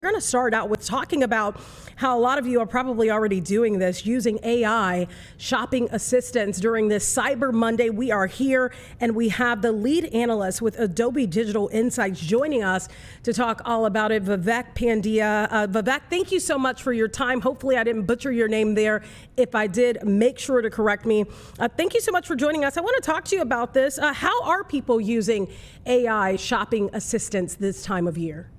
going to start out with talking about how a lot of you are probably already doing this, using AI shopping assistants during this Cyber Monday. We are here and we have the lead analyst with Adobe Digital Insights joining us to talk all about it, Vivek Pandya. Vivek, thank you so much for your time. Hopefully I didn't butcher your name there. If I did, make sure to correct me. Thank you so much for joining us. I want to talk to you about this. How are people using AI shopping assistants this time of year?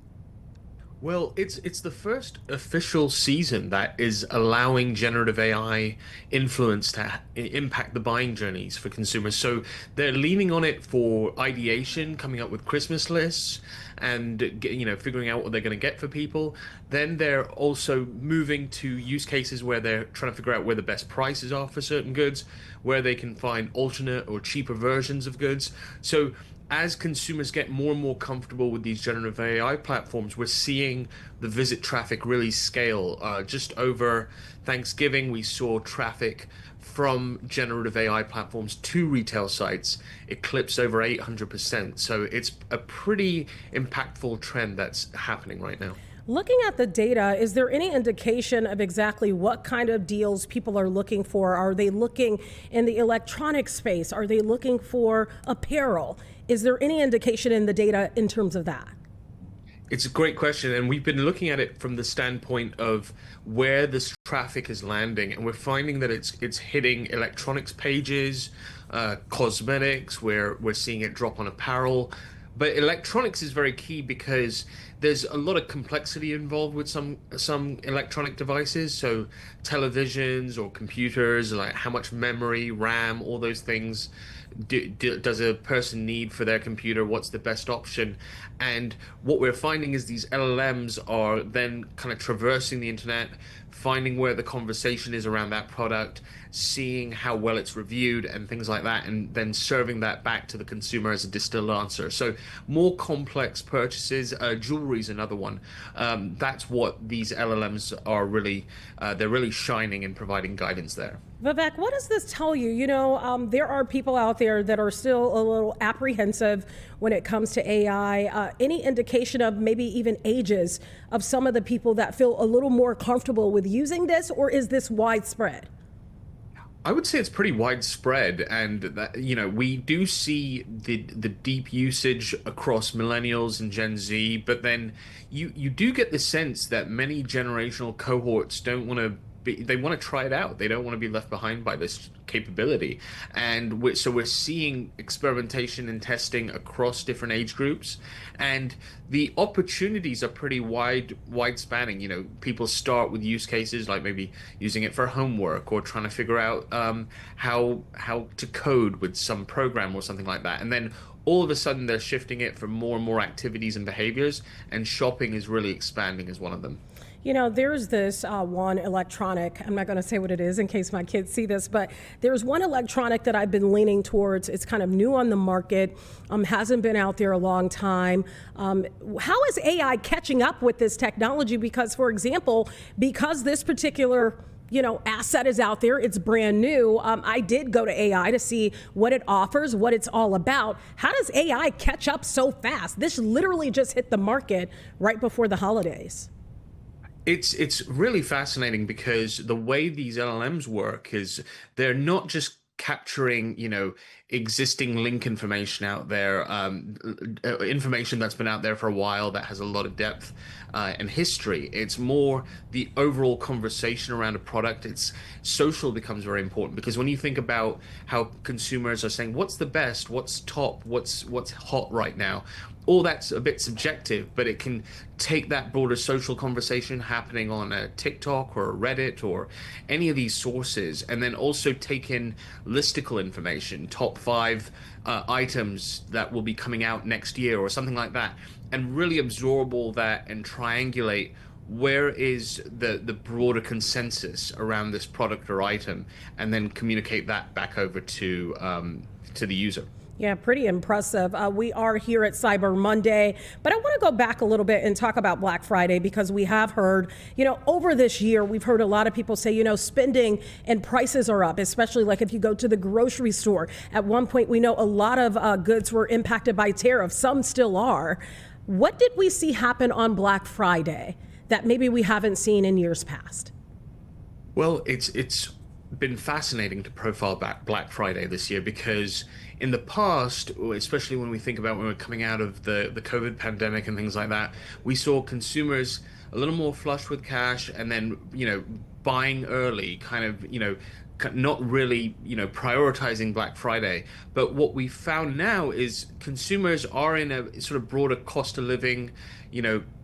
Well, it's the first official season that is allowing generative AI influence to impact the buying journeys for consumers. So they're leaning on it for ideation, coming up with Christmas lists, and figuring out what they're going to get for people. Then they're also moving to use cases where they're trying to figure out where the best prices are for certain goods, where they can find alternate or cheaper versions of goods. So as consumers get more and more comfortable with these generative AI platforms, we're seeing the visit traffic really scale. Just over Thanksgiving, we saw traffic from generative AI platforms to retail sites eclipse over 800%. So it's a pretty impactful trend that's happening right now. Looking at the data, is there any indication of exactly what kind of deals people are looking for? Are they looking in the electronic space? Are they looking for apparel? Is there any indication in the data in terms of that? It's a great question, and we've been looking at it from the standpoint of where this traffic is landing, and we're finding that it's hitting electronics pages, cosmetics, where we're seeing it drop on apparel. But electronics is very key because there's a lot of complexity involved with some electronic devices. So televisions or computers, like how much memory, RAM, all those things does a person need for their computer? What's the best option? And what we're finding is these LLMs are then kind of traversing the internet, finding where the conversation is around that product, seeing how well it's reviewed and things like that, and then serving that back to the consumer as a distilled answer. So more complex purchases, jewelry is another one. That's what these LLMs are really, they're really shining and providing guidance there. Vivek, what does this tell you? You know, there are people out there that are still a little apprehensive when it comes to AI. Any indication of maybe even ages of some of the people that feel a little more comfortable with using this, or is this widespread? I would say it's pretty widespread, and that, we do see the deep usage across millennials and Gen Z, but then you do get the sense that many generational cohorts don't want to they want to try it out. They don't want to be left behind by this capability. And so we're seeing experimentation and testing across different age groups. And the opportunities are pretty wide spanning. People start with use cases like maybe using it for homework or trying to figure out how to code with some program or something like that. And then all of a sudden they're shifting it for more and more activities and behaviors, and shopping is really expanding as one of them. There's this one electronic, I'm not going to say what it is in case my kids see this, but there's one electronic that I've been leaning towards. It's kind of new on the market, hasn't been out there a long time. How is AI catching up with this technology? Because, for example, because this particular asset is out there, it's brand new. I did go to AI to see what it offers, what it's all about. How does AI catch up so fast? This literally just hit the market right before the holidays. It's really fascinating because the way these LLMs work is they're not just capturing, existing link information out there, information that's been out there for a while that has a lot of depth and history. It's more the overall conversation around a product. It's social becomes very important because when you think about how consumers are saying, what's the best, what's top, what's hot right now, all that's a bit subjective, but it can take that broader social conversation happening on a TikTok or a Reddit or any of these sources, and then also take in listicle information, top 5 items that will be coming out next year or something like that, and really absorb all that and triangulate where is the broader consensus around this product or item, and then communicate that back over to the user. Yeah, pretty impressive. We are here at Cyber Monday, but I want to go back a little bit and talk about Black Friday because we have heard, over this year, we've heard a lot of people say, spending and prices are up, especially like if you go to the grocery store. At one point, we know a lot of goods were impacted by tariffs. Some still are. What did we see happen on Black Friday that maybe we haven't seen in years past? Well, it's been fascinating to profile back Black Friday this year because in the past, especially when we think about when we're coming out of the COVID pandemic and things like that, we saw consumers a little more flush with cash and then, buying early, kind of, not really, prioritizing Black Friday. But what we found now is consumers are in a sort of broader cost of living,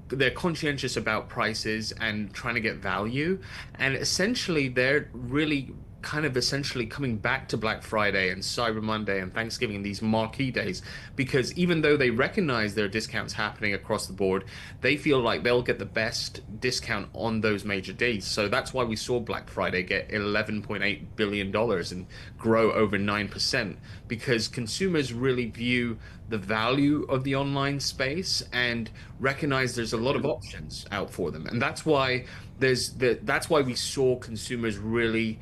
they're conscientious about prices and trying to get value. And essentially, they're really kind of essentially coming back to Black Friday and Cyber Monday and Thanksgiving, these marquee days, because even though they recognize there are discounts happening across the board, they feel like they'll get the best discount on those major days. So that's why we saw Black Friday get $11.8 billion and grow over 9%, because consumers really view the value of the online space and recognize there's a lot of options out for them. And that's why that's why we saw consumers really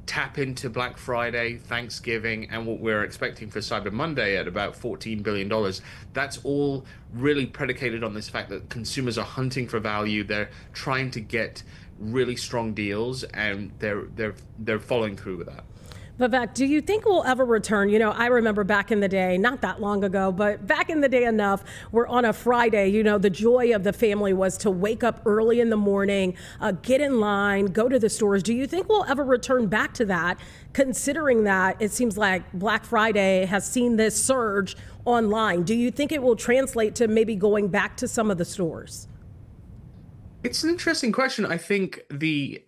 tap into Black Friday, Thanksgiving, and what we're expecting for Cyber Monday at about $14 billion. That's all really predicated on this fact that consumers are hunting for value. They're trying to get really strong deals, and they're following through with that. Vivek, do you think we'll ever return? I remember back in the day, not that long ago, but back in the day enough, where on a Friday, the joy of the family was to wake up early in the morning, get in line, go to the stores. Do you think we'll ever return back to that, considering that it seems like Black Friday has seen this surge online? Do you think it will translate to maybe going back to some of the stores? It's an interesting question. I think the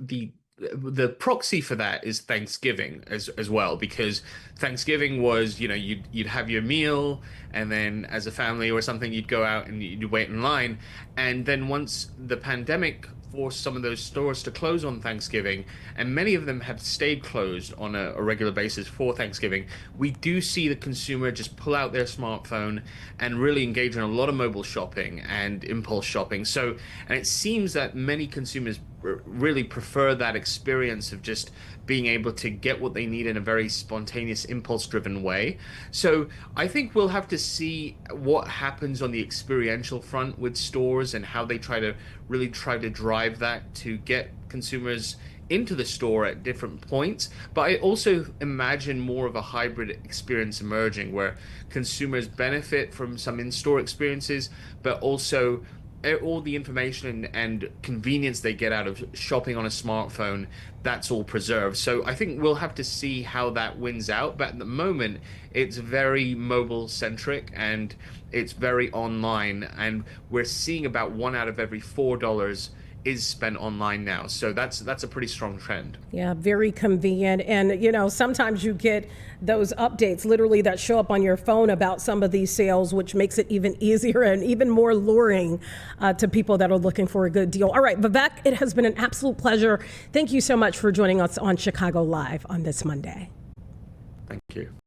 proxy for that is Thanksgiving as well, because Thanksgiving was, you'd have your meal, and then as a family or something, you'd go out and you'd wait in line. And then once the pandemic forced some of those stores to close on Thanksgiving, and many of them have stayed closed on a regular basis for Thanksgiving, we do see the consumer just pull out their smartphone and really engage in a lot of mobile shopping and impulse shopping. And it seems that many consumers really prefer that experience of just being able to get what they need in a very spontaneous, impulse-driven way. So I think we'll have to see what happens on the experiential front with stores and how they try to drive that to get consumers into the store at different points. But I also imagine more of a hybrid experience emerging where consumers benefit from some in-store experiences, but also all the information and convenience they get out of shopping on a smartphone, that's all preserved. So I think we'll have to see how that wins out. But at the moment, it's very mobile centric and it's very online. And we're seeing about $1 out of every $4 is spent online now. So that's a pretty strong trend. Yeah, very convenient. And, sometimes you get those updates literally that show up on your phone about some of these sales, which makes it even easier and even more luring to people that are looking for a good deal. All right, Vivek, it has been an absolute pleasure. Thank you so much for joining us on Chicago Live on this Monday. Thank you.